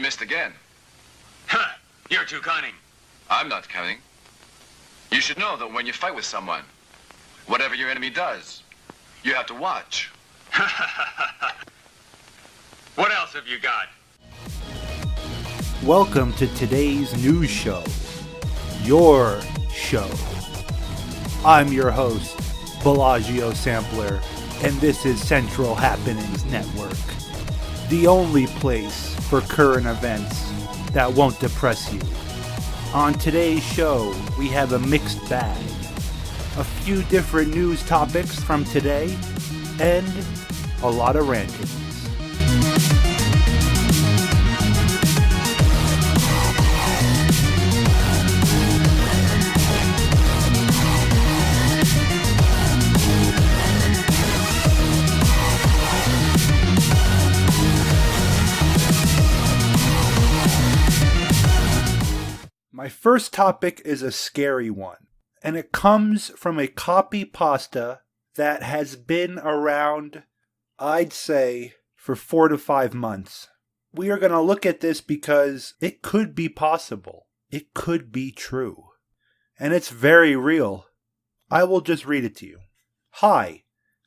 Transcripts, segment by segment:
You missed again. Huh! You're too cunning. I'm not cunning. You should know that when you fight with someone, whatever your enemy does, you have to watch. What else have you got? Welcome to today's news show, your show. I'm your host, Bellagio Sampler, and this is Central Happenings Network, the only place for current events that won't depress you. On today's show, we have a mixed bag, a few different news topics from today, and a lot of rantings. My first topic is a scary one, and it comes from a copy pasta that has been around, I'd say, for 4 to 5 months. We are going to look at this because it could be possible. It could be true. And it's very real. I will just read it to you. Hi,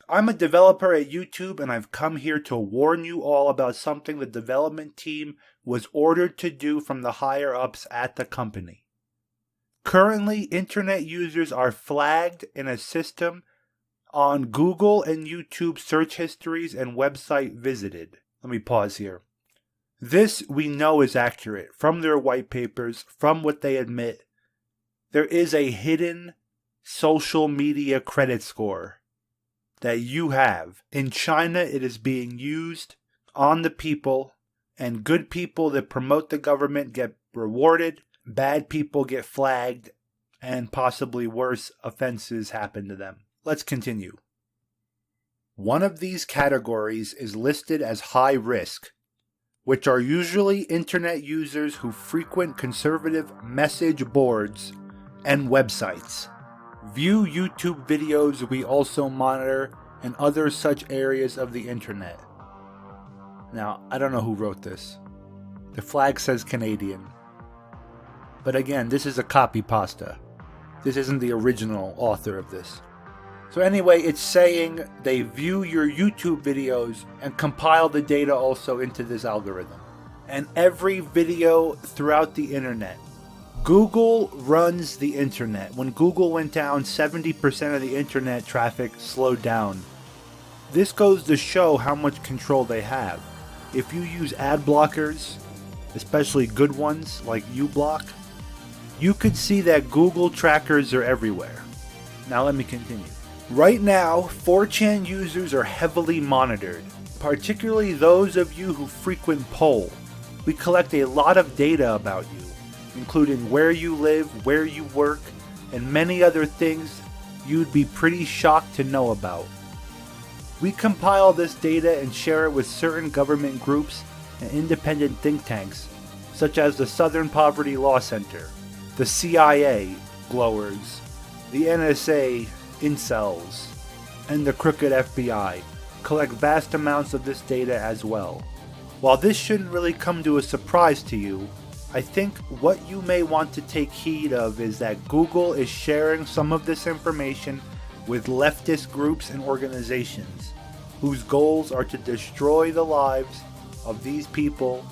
I'm a developer at YouTube and I've come here to warn you all about something the development team was ordered to do from the higher-ups at the company. Currently, internet users are flagged in a system on Google and YouTube search histories and website visited. Let me pause here. This we know is accurate from their white papers, from what they admit. There is a hidden social media credit score that you have. In China, it is being used on the people, and good people that promote the government get rewarded, bad people get flagged, and possibly worse offenses happen to them. Let's continue. One of these categories is listed as high risk, which are usually internet users who frequent conservative message boards and websites, view YouTube videos we also monitor, and other such areas of the internet. Now, I don't know who wrote this. The flag says Canadian. But again, this is a copy pasta. This isn't the original author of this. So anyway, it's saying they view your YouTube videos and compile the data also into this algorithm. And every video throughout the internet. Google runs the internet. When Google went down, 70% of the internet traffic slowed down. This goes to show how much control they have. If you use ad blockers, especially good ones like uBlock, you could see that Google trackers are everywhere. Now let me continue. Right now, 4chan users are heavily monitored, particularly those of you who frequent Poll. We collect a lot of data about you, including where you live, where you work, and many other things you'd be pretty shocked to know about. We compile this data and share it with certain government groups and independent think tanks, such as the Southern Poverty Law Center, the CIA, glowers, the NSA, incels, and the crooked FBI, collect vast amounts of this data as well. While this shouldn't really come to a surprise to you, I think what you may want to take heed of is that Google is sharing some of this information with leftist groups and organizations whose goals are to destroy the lives of these people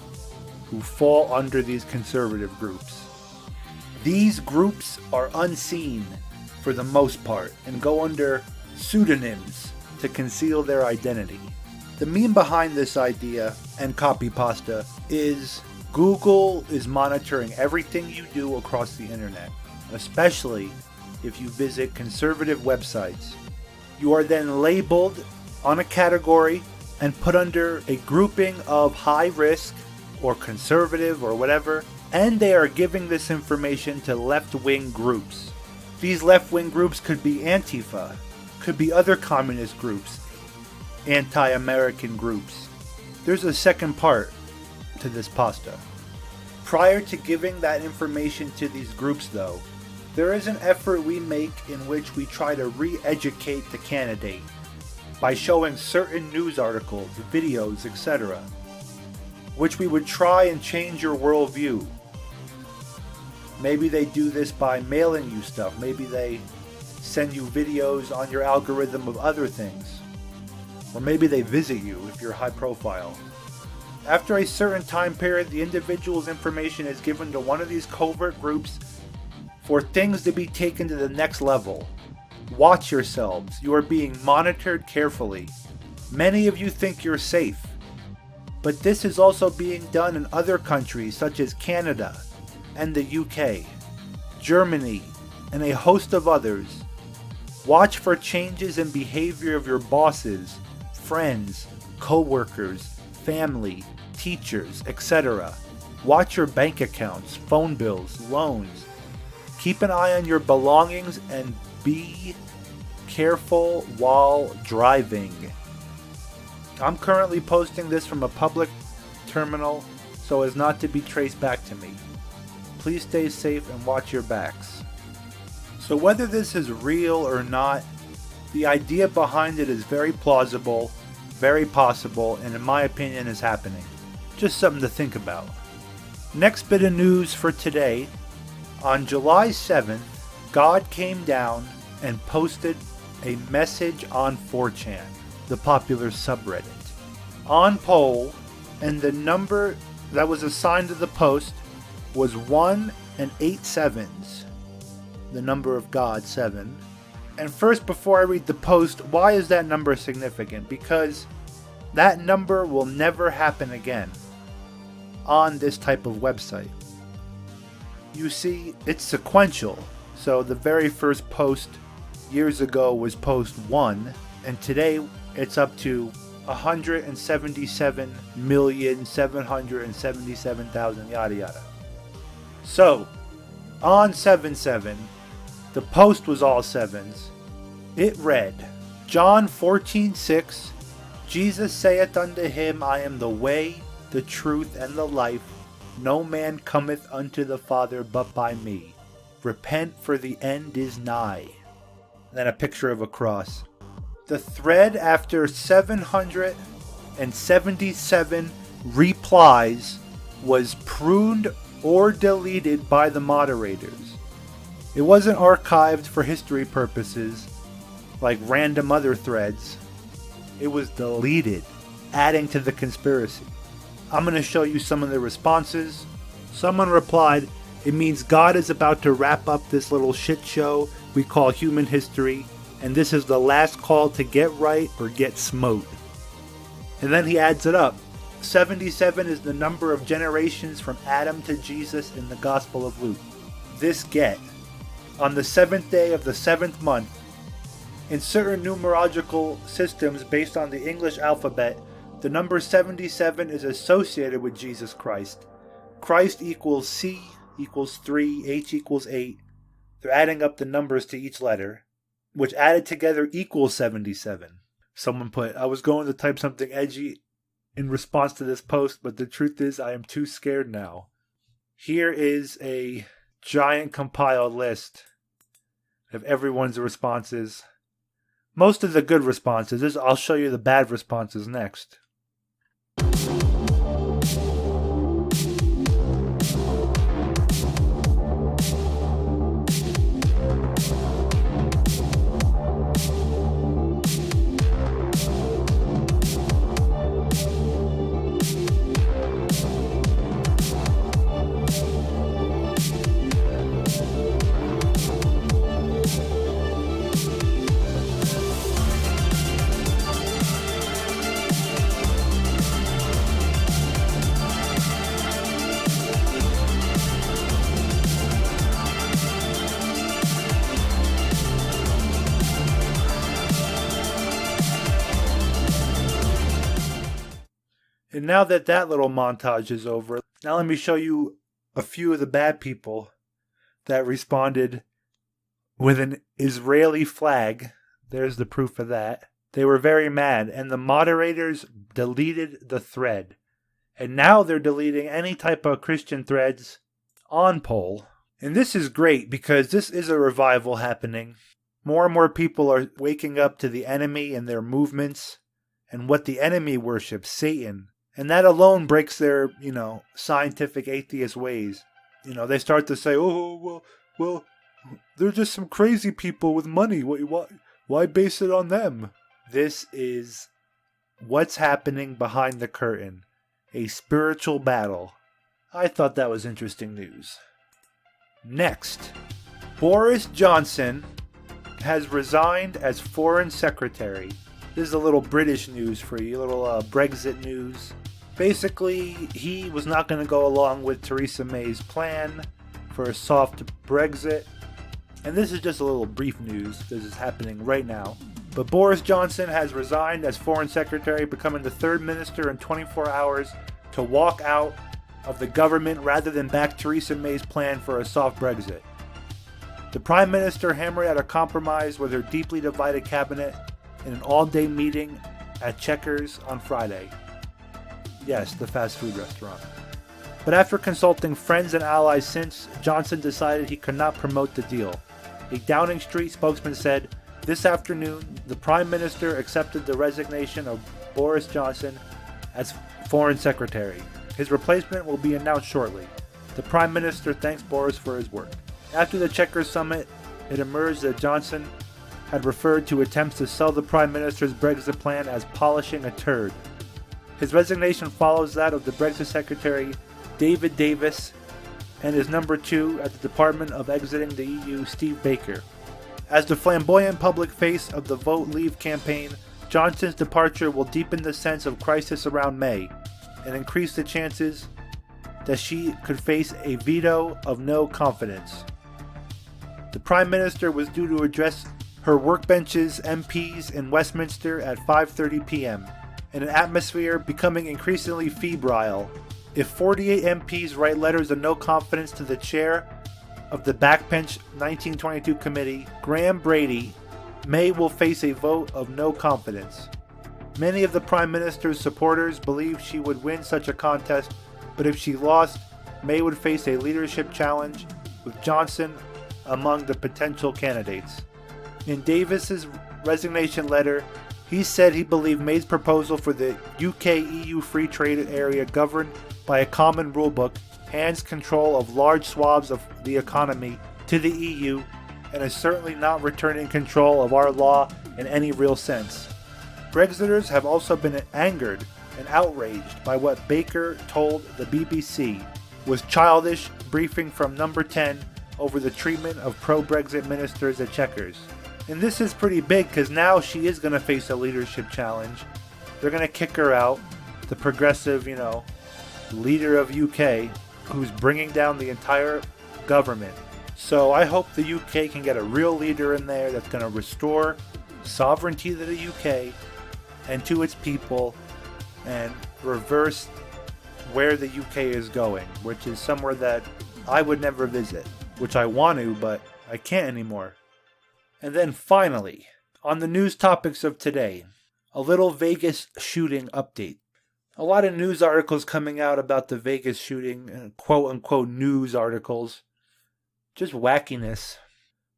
who fall under these conservative groups. These groups are unseen for the most part and go under pseudonyms to conceal their identity. The meme behind this idea and copy pasta is Google is monitoring everything you do across the internet, especially if you visit conservative websites. You are then labeled on a category and put under a grouping of high risk or conservative or whatever, and they are giving this information to left-wing groups. These left-wing groups could be Antifa, could be other communist groups, anti-American groups. There's a second part to this pasta. Prior to giving that information to these groups though, there is an effort we make in which we try to re-educate the candidate by showing certain news articles, videos, etc. which we would try and change your worldview. Maybe they do this by mailing you stuff. Maybe they send you videos on your algorithm of other things. Or maybe they visit you if you're high profile. After a certain time period, the individual's information is given to one of these covert groups for things to be taken to the next level. Watch yourselves. You are being monitored carefully. Many of you think you're safe. But this is also being done in other countries such as Canada and the UK, Germany, and a host of others. Watch for changes in behavior of your bosses, friends, co-workers, family, teachers, etc. Watch your bank accounts, phone bills, loans. Keep an eye on your belongings and be careful while driving. I'm currently posting this from a public terminal so as not to be traced back to me. Please stay safe and watch your backs. So whether this is real or not, the idea behind it is very plausible, very possible, and in my opinion is happening. Just something to think about. Next bit of news for today. On July 7th, God came down and posted a message on 4chan, the popular subreddit, on poll, and the number that was assigned to the post was 1 and 8 sevens, the number of God, 7. And first, before I read the post, why is that number significant? Because that number will never happen again on this type of website. You see, it's sequential. So the very first post years ago was post 1, and today it's up to 177,777,000 yada yada. So, on 7/7, the post was all 7s. It read, John 14:6, Jesus saith unto him, I am the way, the truth, and the life. No man cometh unto the Father but by me. Repent, for the end is nigh. And then a picture of a cross. The thread, after 777 replies, was pruned or deleted by the moderators. It wasn't archived for history purposes, like random other threads. It was deleted, adding to the conspiracy. I'm going to show you some of the responses. Someone replied, it means God is about to wrap up this little shit show we call human history, and this is the last call to get right or get smote. And then he adds it up. 77 is the number of generations from Adam to Jesus in the Gospel of Luke. This get, on the 7th day of the 7th month, in certain numerological systems based on the English alphabet, the number 77 is associated with Jesus Christ. Christ equals C equals 3, H equals 8. They're adding up the numbers to each letter, which added together equals 77. Someone put, I was going to type something edgy in response to this post, but the truth is I am too scared now. Here is a giant compiled list of everyone's responses. Most of the good responses. I'll show you the bad responses next. And now that that little montage is over, now let me show you a few of the bad people that responded with an Israeli flag. There's the proof of that. They were very mad, and the moderators deleted the thread. And now they're deleting any type of Christian threads on poll. And this is great because this is a revival happening. More and more people are waking up to the enemy and their movements and what the enemy worships, Satan. And that alone breaks their, scientific atheist ways. They start to say, oh, well, they're just some crazy people with money. Why base it on them? This is what's happening behind the curtain. A spiritual battle. I thought that was interesting news. Next, Boris Johnson has resigned as Foreign Secretary. This is a little British news for you, a little Brexit news. Basically, he was not going to go along with Theresa May's plan for a soft Brexit. And this is just a little brief news. This is happening right now. But Boris Johnson has resigned as Foreign Secretary, becoming the third minister in 24 hours to walk out of the government rather than back Theresa May's plan for a soft Brexit. The Prime Minister hammered out a compromise with her deeply divided cabinet in an all-day meeting at Checkers on Friday. Yes, the fast food restaurant. But after consulting friends and allies since, Johnson decided he could not promote the deal. A Downing Street spokesman said, "This afternoon, the Prime Minister accepted the resignation of Boris Johnson as Foreign Secretary. His replacement will be announced shortly. The Prime Minister thanks Boris for his work." After the Checkers summit, it emerged that Johnson had referred to attempts to sell the Prime Minister's Brexit plan as polishing a turd. His resignation follows that of the Brexit Secretary David Davis and his number 2 at the Department of Exiting the EU, Steve Baker. As the flamboyant public face of the Vote Leave campaign, Johnson's departure will deepen the sense of crisis around May and increase the chances that she could face a veto of no confidence. The Prime Minister was due to address her workbench's MPs in Westminster at 5:30 p.m., in an atmosphere becoming increasingly febrile. If 48 MPs write letters of no confidence to the chair of the Backbench 1922 committee, Graham Brady, May will face a vote of no confidence. Many of the Prime Minister's supporters believe she would win such a contest, but if she lost, May would face a leadership challenge, with Johnson among the potential candidates. In Davis's resignation letter, he said he believed May's proposal for the UK-EU free trade area governed by a common rulebook hands control of large swaths of the economy to the EU and is certainly not returning control of our law in any real sense. Brexiters have also been angered and outraged by what Baker told the BBC was childish briefing from Number 10 over the treatment of pro-Brexit ministers at Checkers. And this is pretty big because now she is going to face a leadership challenge. They're going to kick her out, the progressive, leader of UK, who's bringing down the entire government. So I hope the UK can get a real leader in there that's going to restore sovereignty to the UK and to its people and reverse where the UK is going, which is somewhere that I would never visit, which I want to, but I can't anymore. And then finally, on the news topics of today, a little Vegas shooting update. A lot of news articles coming out about the Vegas shooting, quote-unquote news articles. Just wackiness.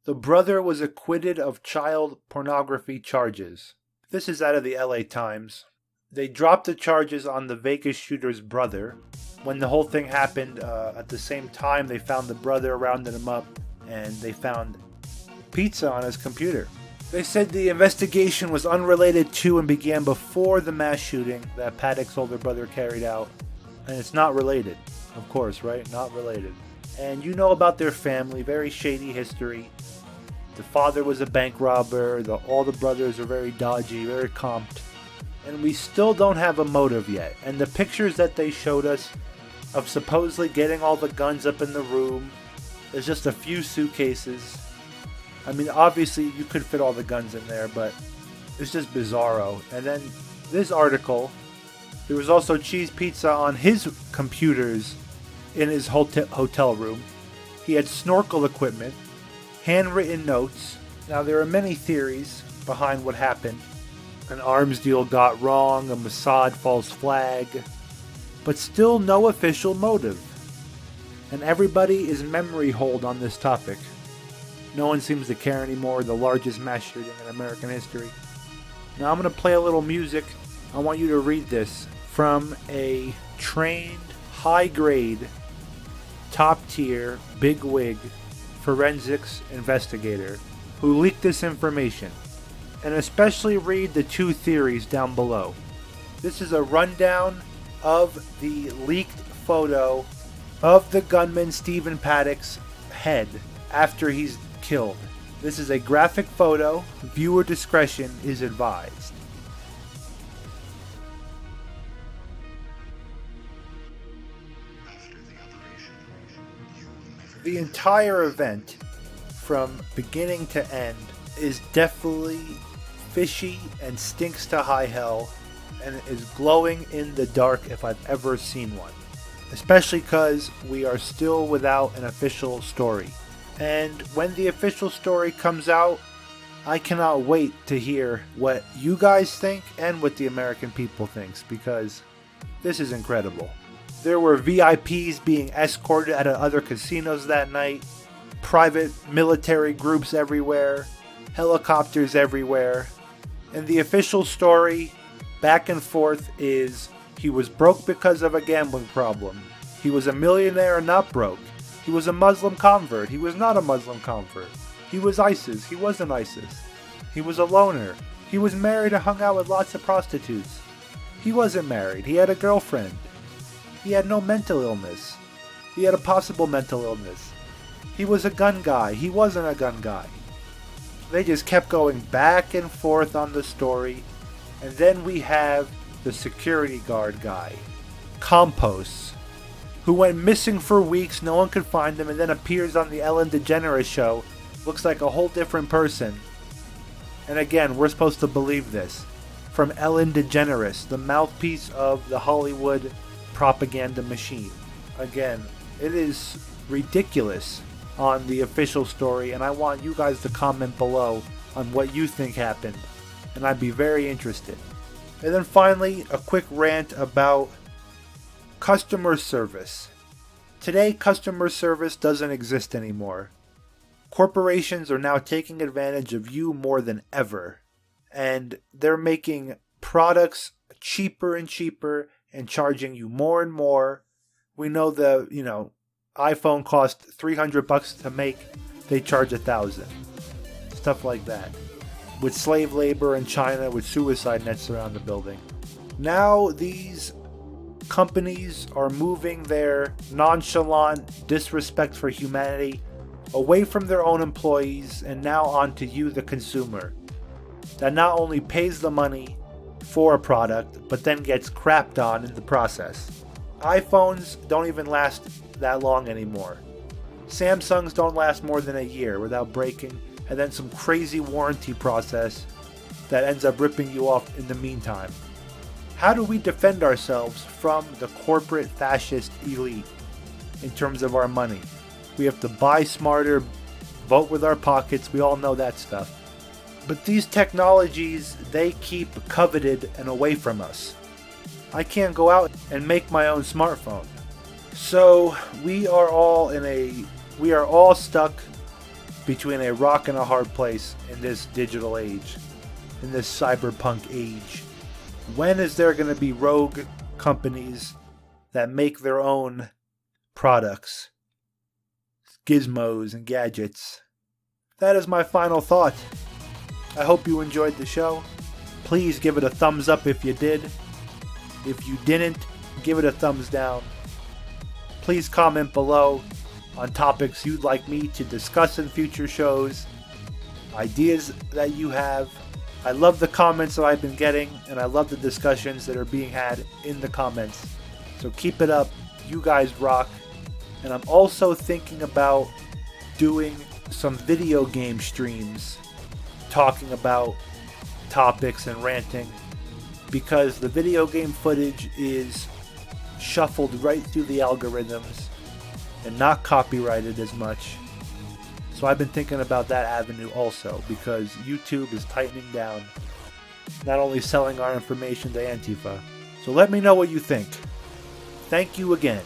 The brother was acquitted of child pornography charges. This is out of the LA Times. They dropped the charges on the Vegas shooter's brother. When the whole thing happened, at the same time, they found the brother, rounded him up, and they found pizza on his computer. They said the investigation was unrelated to and began before the mass shooting that Paddock's older brother carried out. And it's not related, of course, right? Not related. And you know about their family, very shady history. The father was a bank robber, all the brothers are very dodgy, very comped. And we still don't have a motive yet. And the pictures that they showed us of supposedly getting all the guns up in the room, there's just a few suitcases. I mean, obviously you could fit all the guns in there, but it's just bizarro. And then this article, there was also cheese pizza on his computers in his hotel room. He had snorkel equipment, handwritten notes. Now, there are many theories behind what happened. An arms deal got wrong, a Mossad false flag, but still no official motive. And everybody is memory hold on this topic. No one seems to care anymore, the largest mass shooting in American history. Now I'm going to play a little music. I want you to read this from a trained, high-grade, top-tier, big-wig forensics investigator who leaked this information. And especially read the two theories down below. This is a rundown of the leaked photo of the gunman Stephen Paddock's head after he's killed. This is a graphic photo. Viewer discretion is advised. The entire event, from beginning to end, is definitely fishy and stinks to high hell and is glowing in the dark if I've ever seen one. Especially because we are still without an official story. And when the official story comes out, I cannot wait to hear what you guys think and what the American people thinks, because this is incredible. There were VIPs being escorted out of other casinos that night, private military groups everywhere, helicopters everywhere, and the official story, back and forth, is he was broke because of a gambling problem. He was a millionaire and not broke. He was a Muslim convert. He was not a Muslim convert. He was ISIS. He wasn't ISIS. He was a loner. He was married and hung out with lots of prostitutes. He wasn't married. He had a girlfriend. He had no mental illness. He had a possible mental illness. He was a gun guy. He wasn't a gun guy. They just kept going back and forth on the story. And then we have the security guard guy, Compost, who went missing for weeks, no one could find him, and then appears on the Ellen DeGeneres show, looks like a whole different person. And again, we're supposed to believe this. From Ellen DeGeneres, the mouthpiece of the Hollywood propaganda machine. Again, it is ridiculous on the official story, and I want you guys to comment below on what you think happened, and I'd be very interested. And then finally, a quick rant about customer service. Today, customer service doesn't exist anymore. Corporations are now taking advantage of you more than ever, and they're making products cheaper and cheaper and charging you more and more. We know the, iPhone cost $300 to make, they charge $1,000. Stuff like that. With slave labor in China, with suicide nets around the building. Now these companies are moving their nonchalant disrespect for humanity away from their own employees and now onto you, the consumer, that not only pays the money for a product, but then gets crapped on in the process. iPhones don't even last that long anymore. Samsungs don't last more than a year without breaking, and then some crazy warranty process that ends up ripping you off in the meantime. How do we defend ourselves from the corporate fascist elite in terms of our money? We have to buy smarter, vote with our pockets, we all know that stuff. But these technologies, they keep coveted and away from us. I can't go out and make my own smartphone. So we are all stuck between a rock and a hard place in this digital age, in this cyberpunk age. When is there going to be rogue companies that make their own products, gizmos and gadgets? That is my final thought. I hope you enjoyed the show. Please give it a thumbs up if you did. If you didn't, give it a thumbs down. Please comment below on topics you'd like me to discuss in future shows, ideas that you have. I love the comments that I've been getting, and I love the discussions that are being had in the comments. So keep it up. You guys rock. And I'm also thinking about doing some video game streams talking about topics and ranting, because the video game footage is shuffled right through the algorithms and not copyrighted as much. So I've been thinking about that avenue also, because YouTube is tightening down, not only selling our information to Antifa. So let me know what you think. Thank you again.